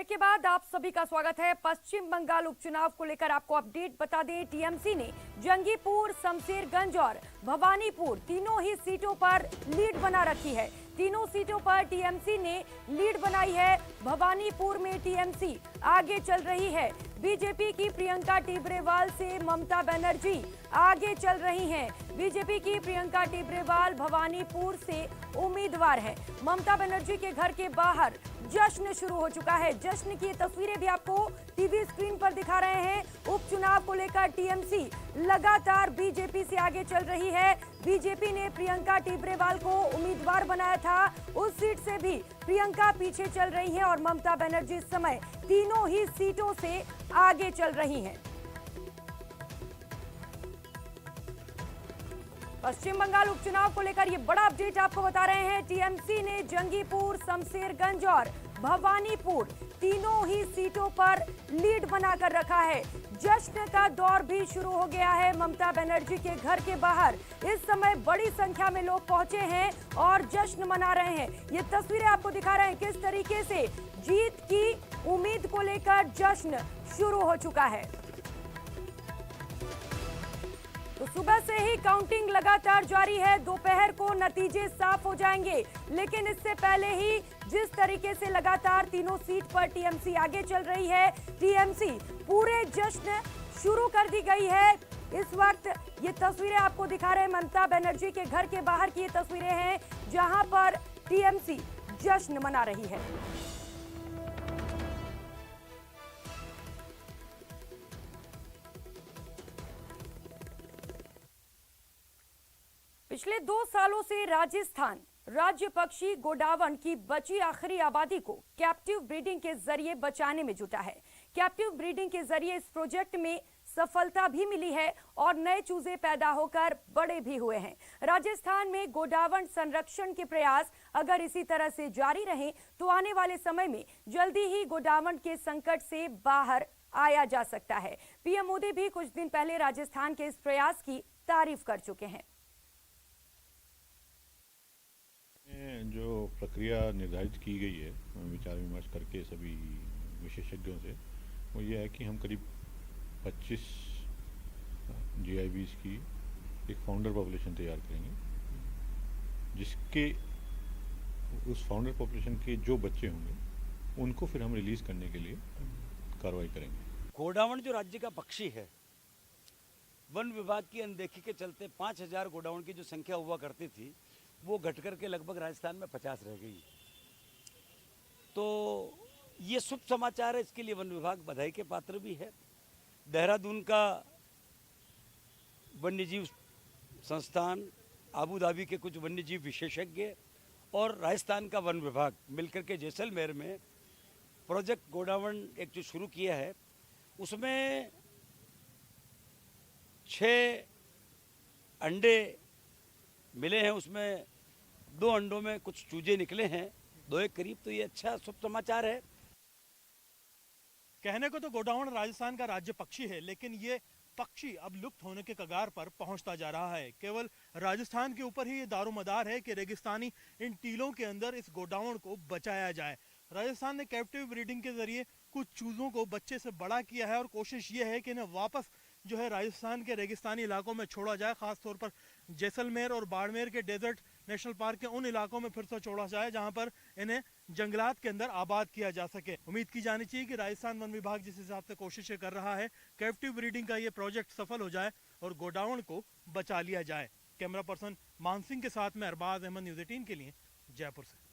Break के बाद आप सभी का स्वागत है। पश्चिम बंगाल उपचुनाव को लेकर आपको अपडेट बता दें। टीएमसी ने जंगीपुर, शमशेरगंज और भवानीपुर तीनों ही सीटों पर लीड बना रखी है। तीनों सीटों पर टीएमसी ने लीड बनाई है। भवानीपुर में टीएमसी आगे चल रही है। बीजेपी की प्रियंका टिब्रेवाल से ममता बनर्जी आगे चल रही हैं। बीजेपी की प्रियंका टिब्रेवाल भवानीपुर से उम्मीदवार हैं। ममता बनर्जी के घर के बाहर जश्न शुरू हो चुका है। जश्न की तस्वीरें भी आपको टीवी स्क्रीन पर दिखा रहे हैं। उपचुनाव को लेकर टीएमसी लगातार बीजेपी से आगे चल रही है। बीजेपी ने प्रियंका टिब्रेवाल को उम्मीदवार बनाया था, उस सीट से भी प्रियंका पीछे चल रही हैं और ममता बनर्जी इस समय तीनों ही सीटों से आगे चल रही हैं। पश्चिम बंगाल उपचुनाव को लेकर ये बड़ा अपडेट आपको बता रहे हैं। टीएमसी ने जंगीपुर, शमशेरगंज और भवानीपुर तीनों ही सीटों पर लीड बनाकर रखा है। जश्न का दौर भी शुरू हो गया है। ममता बनर्जी के घर के बाहर इस समय बड़ी संख्या में लोग पहुंचे हैं और जश्न मना रहे हैं। ये तस्वीरें आपको दिखा रहे हैं किस तरीके से जीत की उम्मीद को लेकर जश्न शुरू हो चुका है। तो सुबह से ही काउंटिंग लगातार जारी है। दोपहर को नतीजे साफ हो जाएंगे, लेकिन इससे पहले ही जिस तरीके से लगातार तीनों सीट पर टीएमसी आगे चल रही है, टीएमसी पूरे जश्न शुरू कर दी गई है। इस वक्त ये तस्वीरें आपको दिखा रहे हैं ममता बनर्जी के घर के बाहर की ये तस्वीरें हैं, जहां पर टीएमसी जश्न मना रही है। पिछले 2 सालों से राजस्थान राज्य पक्षी गोडावण की बची आखिरी आबादी को कैप्टिव ब्रीडिंग के जरिए बचाने में जुटा है। कैप्टिव ब्रीडिंग के जरिए इस प्रोजेक्ट में सफलता भी मिली है और नए चूजे पैदा होकर बड़े भी हुए हैं। राजस्थान में गोडावण संरक्षण के प्रयास अगर इसी तरह से जारी रहें तो आने वाले समय में जल्दी ही गोडावण के संकट से बाहर आया जा सकता है। पीएम मोदी भी कुछ दिन पहले राजस्थान के इस प्रयास की तारीफ कर चुके हैं। जो प्रक्रिया निर्धारित की गई है विचार विमर्श करके सभी विशेषज्ञों से, वो ये है कि हम करीब 25 GIBs की एक फाउंडर पॉपुलेशन तैयार करेंगे, जिसके उस फाउंडर पॉपुलेशन के जो बच्चे होंगे उनको फिर हम रिलीज करने के लिए कार्रवाई करेंगे। गोडावण जो राज्य का पक्षी है, वन विभाग की अनदेखी के चलते 5000 गोडावण की जो संख्या हुआ करती थी वो घट करके लगभग राजस्थान में 50 रह गई। तो ये शुभ समाचार है, इसके लिए वन विभाग बधाई के पात्र भी है। देहरादून का वन्यजीव संस्थान, आबू धाबी के कुछ वन्यजीव विशेषज्ञ और राजस्थान का वन विभाग मिलकर के जैसलमेर में प्रोजेक्ट गोडावण एक जो शुरू किया है, उसमें 6 अंडे मिले हैं। उसमें 2 अंडों में कुछ चूजे निकले हैं, 2 एक करीब। तो ये अच्छा शुभ समाचार है। कहने को तो गोडावण राजस्थान का राज्य पक्षी है, लेकिन ये पक्षी अब लुप्त होने के कगार पर पहुंचता जा रहा है। केवल राजस्थान के ऊपर ही ये दारोमदार है कि रेगिस्तानी इन टीलों के अंदर इस गोडावण को बचाया जाए। राजस्थान ने कैप्टिव ब्रीडिंग के जरिए कुछ चूजों को बच्चे से बड़ा किया है और कोशिश ये है कि इन्हें वापस जो है राजस्थान के रेगिस्तानी इलाकों में छोड़ा जाए। खासतौर पर जैसलमेर और बाड़मेर के डेजर्ट नेशनल पार्क के उन इलाकों में फिर से छोड़ा जाए जहां पर इन्हें जंगलात के अंदर आबाद किया जा सके। उम्मीद की जानी चाहिए कि राजस्थान वन विभाग जिस हिसाब से कोशिशें कर रहा है, कैप्टिव ब्रीडिंग का ये प्रोजेक्ट सफल हो जाए और गोडावण को बचा लिया जाए। कैमरा पर्सन मान सिंह के साथ में अरबाज अहमद, न्यूज़ 18 के लिए जयपुर से।